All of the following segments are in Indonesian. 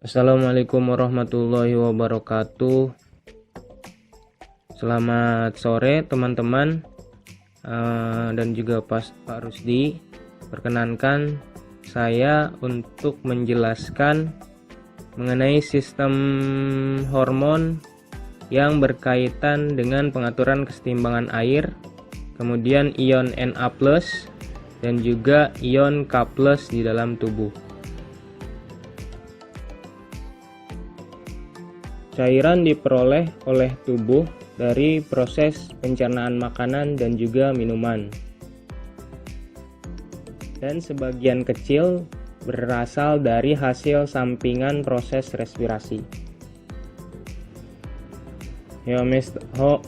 Assalamualaikum warahmatullahi wabarakatuh. Selamat sore teman-teman, dan juga Pak Rusdi. Perkenankan saya untuk menjelaskan mengenai sistem hormon yang berkaitan dengan pengaturan kesetimbangan air, kemudian ion Na+ dan juga ion K+ di dalam tubuh. Cairan diperoleh oleh tubuh dari proses pencernaan makanan dan juga minuman, dan sebagian kecil berasal dari hasil sampingan proses respirasi.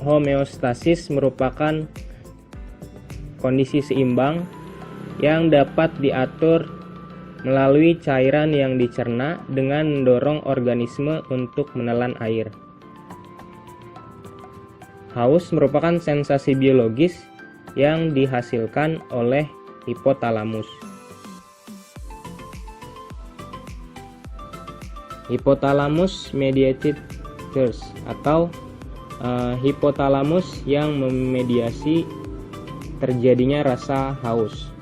Homeostasis merupakan kondisi seimbang yang dapat diatur melalui cairan yang dicerna dengan mendorong organisme untuk menelan air. Haus merupakan sensasi biologis yang dihasilkan oleh hipotalamus. Hypothalamus mediated thirst atau hipotalamus yang memediasi terjadinya rasa haus.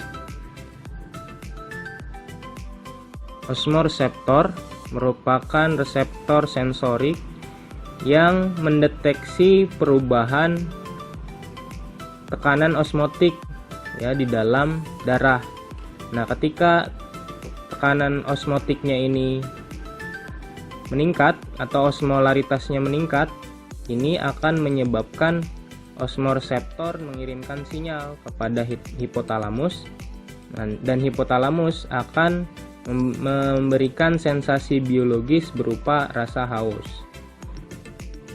Osmoreseptor merupakan reseptor sensorik yang mendeteksi perubahan tekanan osmotik di dalam darah. Nah, ketika tekanan osmotiknya ini meningkat atau osmolaritasnya meningkat, ini akan menyebabkan osmoreseptor mengirimkan sinyal kepada hipotalamus, dan hipotalamus akan memberikan sensasi biologis berupa rasa haus.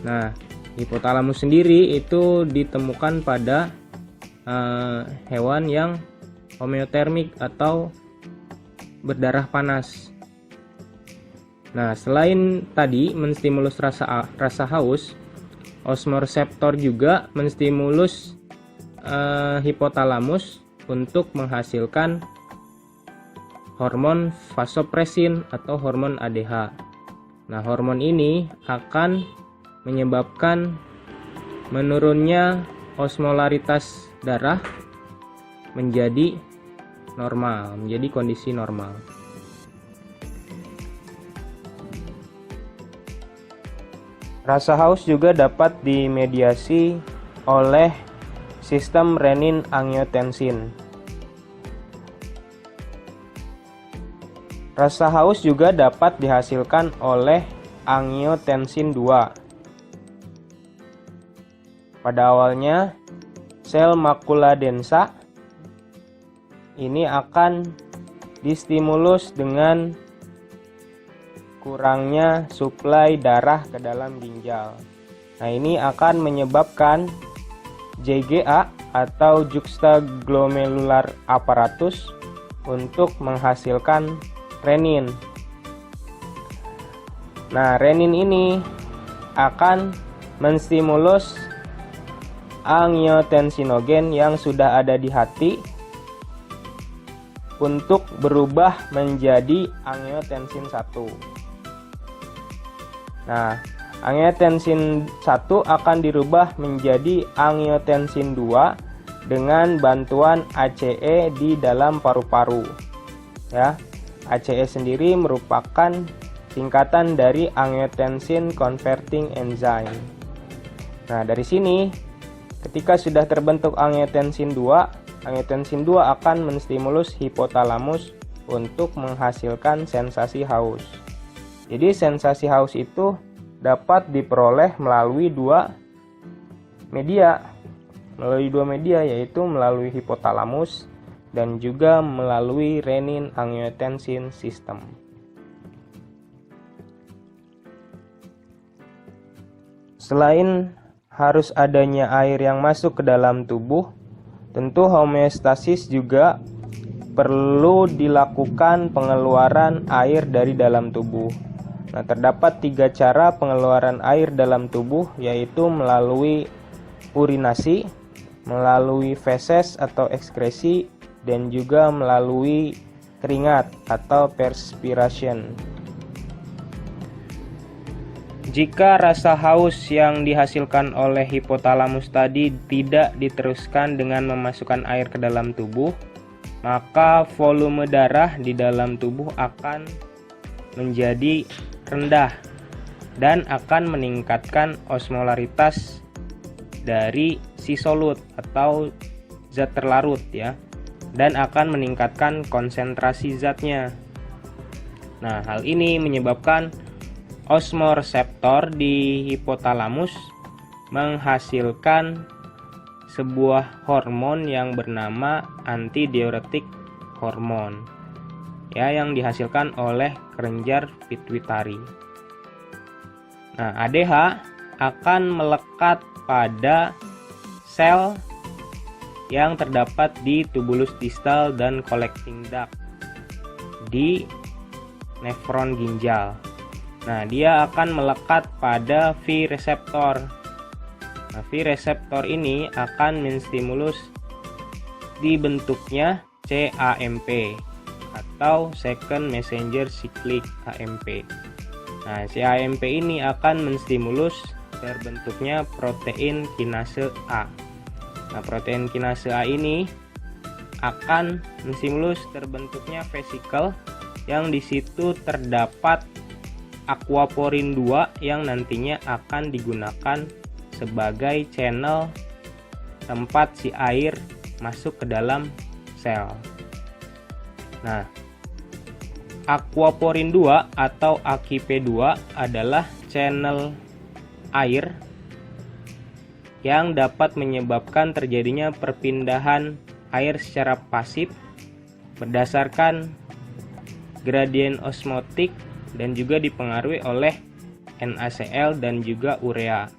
Nah, hipotalamus sendiri itu ditemukan pada hewan yang homeotermik atau berdarah panas. Nah, selain tadi menstimulus rasa haus, osmoreseptor juga menstimulus hipotalamus untuk menghasilkan hormon vasopresin atau hormon ADH. Nah, hormon ini akan menyebabkan menurunnya osmolaritas darah menjadi normal, menjadi kondisi normal. Rasa haus juga dapat dimediasi oleh sistem renin-angiotensin. Rasa haus juga dapat dihasilkan oleh angiotensin 2. Pada awalnya, sel makula densa ini akan distimulus dengan kurangnya suplai darah ke dalam ginjal. Nah, ini akan menyebabkan JGA atau juxtaglomerular apparatus untuk menghasilkan renin. Nah, renin ini akan menstimulus angiotensinogen yang sudah ada di hati untuk berubah menjadi angiotensin 1. Nah, angiotensin 1 akan dirubah menjadi angiotensin 2 dengan bantuan ACE di dalam paru-paru. ACE sendiri merupakan singkatan dari angiotensin converting enzyme. Nah, dari sini ketika sudah terbentuk angiotensin 2 akan menstimulus hipotalamus untuk menghasilkan sensasi haus. Jadi sensasi haus itu dapat diperoleh melalui dua media, yaitu melalui hipotalamus dan juga melalui renin-angiotensin system. Selain harus adanya air yang masuk ke dalam tubuh, tentu homeostasis juga perlu dilakukan pengeluaran air dari dalam tubuh. Nah, terdapat 3 cara pengeluaran air dalam tubuh, yaitu melalui urinasi, melalui feses atau ekskresi, dan juga melalui keringat atau perspiration. Jika rasa haus yang dihasilkan oleh hipotalamus tadi tidak diteruskan dengan memasukkan air ke dalam tubuh, maka volume darah di dalam tubuh akan menjadi rendah dan akan meningkatkan osmolaritas dari si solut atau zat terlarut ya, dan akan meningkatkan konsentrasi zatnya. Nah, hal ini menyebabkan osmoreseptor di hipotalamus menghasilkan sebuah hormon yang bernama antidiuretik hormon ya, yang dihasilkan oleh kelenjar pituitari. Nah, ADH akan melekat pada sel yang terdapat di tubulus distal dan collecting duct di nefron ginjal. Nah, dia akan melekat pada V reseptor. Nah, V reseptor ini akan menstimulus dibentuknya CAMP atau second messenger cyclic AMP. Nah, CAMP ini akan menstimulus terbentuknya protein kinase A. Nah, protein kinase A ini akan menstimulus terbentuknya vesikel yang di situ terdapat aquaporin 2 yang nantinya akan digunakan sebagai channel tempat si air masuk ke dalam sel. Nah, aquaporin 2 atau AQP2 adalah channel air yang dapat menyebabkan terjadinya perpindahan air secara pasif berdasarkan gradien osmotik dan juga dipengaruhi oleh NaCl dan juga urea.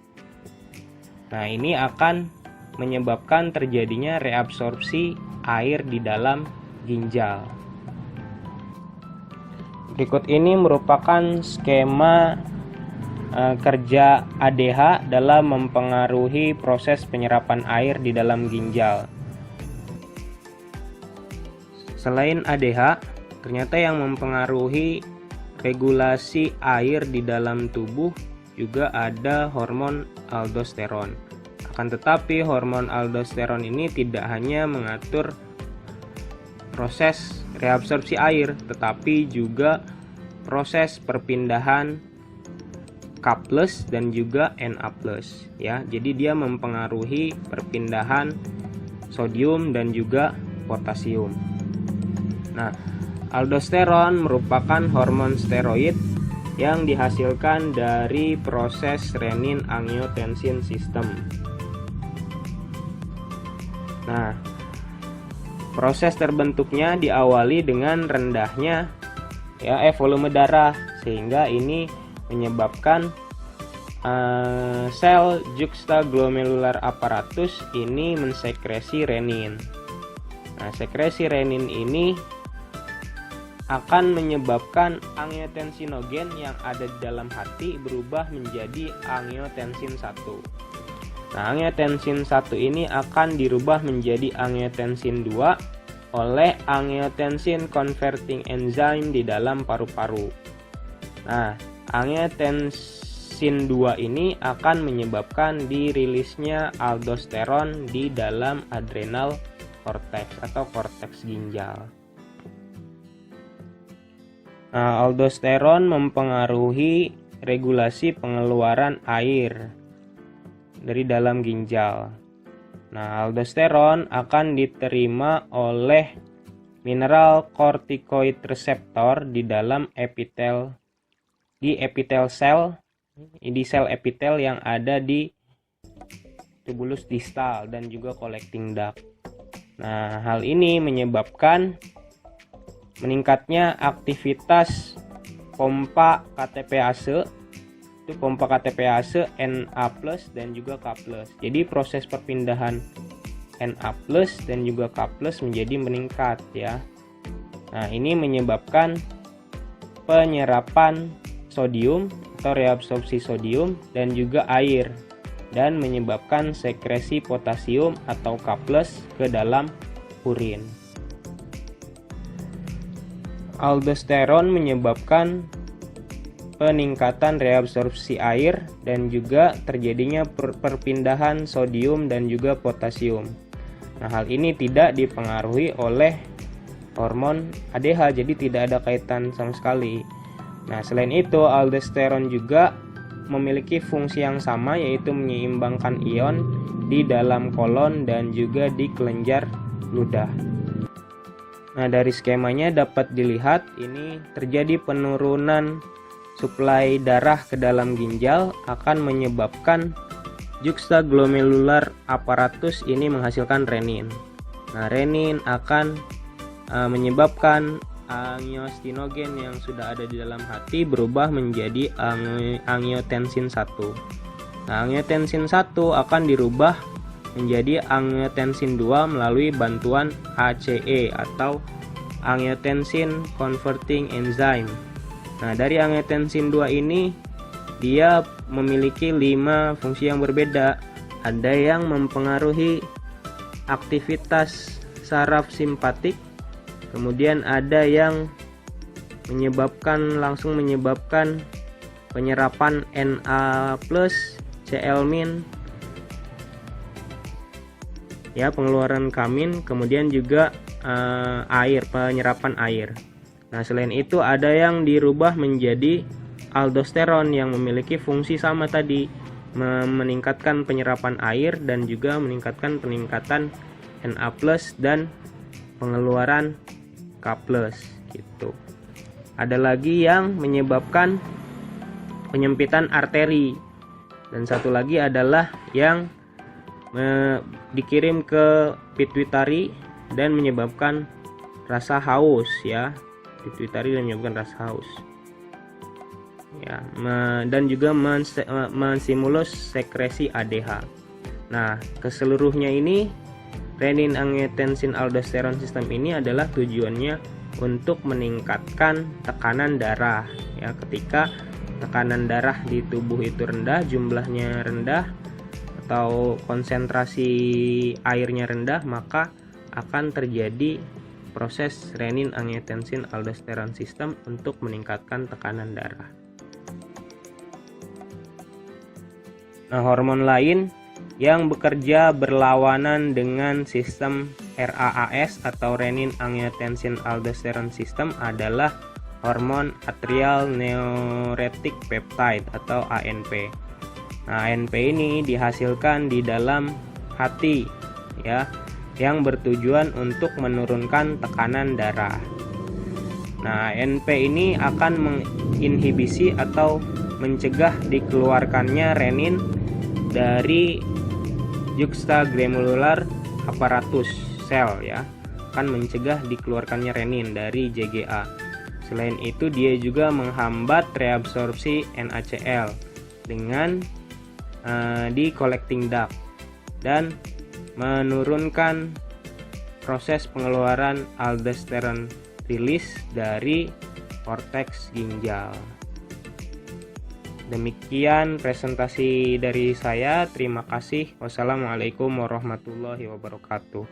Nah, ini akan menyebabkan terjadinya reabsorpsi air di dalam ginjal. Berikut ini merupakan skema kerja ADH dalam mempengaruhi proses penyerapan air di dalam ginjal. Selain ADH, ternyata yang mempengaruhi regulasi air di dalam tubuh juga ada hormon aldosteron. Akan tetapi hormon aldosteron ini tidak hanya mengatur proses reabsorpsi air, tetapi juga proses perpindahan K+ dan juga Na+ ya. Jadi dia mempengaruhi perpindahan sodium dan juga potasium. Nah, aldosteron merupakan hormon steroid yang dihasilkan dari proses renin-angiotensin system. Nah, proses terbentuknya diawali dengan rendahnya volume darah, sehingga ini menyebabkan sel juxtaglomerular apparatus ini mensekresi renin. Nah, sekresi renin ini akan menyebabkan angiotensinogen yang ada di dalam hati berubah menjadi angiotensin 1. Nah, angiotensin 1 ini akan dirubah menjadi angiotensin 2 oleh angiotensin converting enzyme di dalam paru-paru. Nah, angiotensin 2 ini akan menyebabkan dirilisnya aldosteron di dalam adrenal cortex atau korteks ginjal. Nah, aldosteron mempengaruhi regulasi pengeluaran air dari dalam ginjal. Nah, aldosteron akan diterima oleh mineral corticoid reseptor di dalam epitel sel, di sel epitel yang ada di tubulus distal dan juga collecting duct. Nah, hal ini menyebabkan meningkatnya aktivitas pompa KTPase, itu pompa KTPase Na+ dan juga K+. Jadi proses perpindahan Na+ dan juga K+ menjadi meningkat ya. Nah, ini menyebabkan penyerapan sodium atau reabsorpsi sodium dan juga air, dan menyebabkan sekresi potasium atau K+ ke dalam urin. Aldosteron menyebabkan peningkatan reabsorpsi air dan juga terjadinya perpindahan sodium dan juga potasium. Nah, hal ini tidak dipengaruhi oleh hormon ADH, jadi tidak ada kaitan sama sekali. Nah, selain itu aldosteron juga memiliki fungsi yang sama, yaitu menyeimbangkan ion di dalam kolon dan juga di kelenjar ludah. Nah, dari skemanya dapat dilihat ini terjadi penurunan suplai darah ke dalam ginjal akan menyebabkan juxtaglomerular apparatus ini menghasilkan renin. Nah, renin akan menyebabkan angiostenogen yang sudah ada di dalam hati berubah menjadi angiotensin 1. Nah, angiotensin 1 akan dirubah menjadi angiotensin 2 melalui bantuan ACE atau angiotensin converting enzyme. Nah, dari angiotensin 2 ini dia memiliki 5 fungsi yang berbeda. Ada yang mempengaruhi aktivitas saraf simpatik, kemudian ada yang langsung menyebabkan penyerapan Na+, Cl-, ya, pengeluaran kamin, kemudian juga penyerapan air. Nah, selain itu ada yang dirubah menjadi aldosteron yang memiliki fungsi sama tadi, meningkatkan penyerapan air dan juga meningkatkan Na+ dan pengeluaran K+ gitu. Ada lagi yang menyebabkan penyempitan arteri, dan satu lagi adalah yang dikirim ke pituitari dan menyebabkan rasa haus, ya. Pituitari dan menyebabkan rasa haus, ya, dan juga menstimulus sekresi ADH. Nah, keseluruhnya ini renin angiotensin aldosteron sistem ini adalah tujuannya untuk meningkatkan tekanan darah, ya. Ketika tekanan darah di tubuh itu rendah, jumlahnya rendah atau konsentrasi airnya rendah, maka akan terjadi proses renin angiotensin aldosteron sistem untuk meningkatkan tekanan darah. Nah, hormon lain yang bekerja berlawanan dengan sistem RAAS atau renin angiotensin aldosteron system adalah hormon atrial natriuretic peptide atau ANP. Nah, ANP ini dihasilkan di dalam hati, ya, yang bertujuan untuk menurunkan tekanan darah. Nah, ANP ini akan menginhibisi atau mencegah dikeluarkannya renin dari juxtaglomerular apparatus sel, ya, akan mencegah dikeluarkannya renin dari JGA. Selain itu dia juga menghambat reabsorpsi NaCl dengan di collecting duct dan menurunkan proses pengeluaran aldosteron release dari korteks ginjal. Demikian presentasi dari saya. Terima kasih. Wassalamualaikum warahmatullahi wabarakatuh.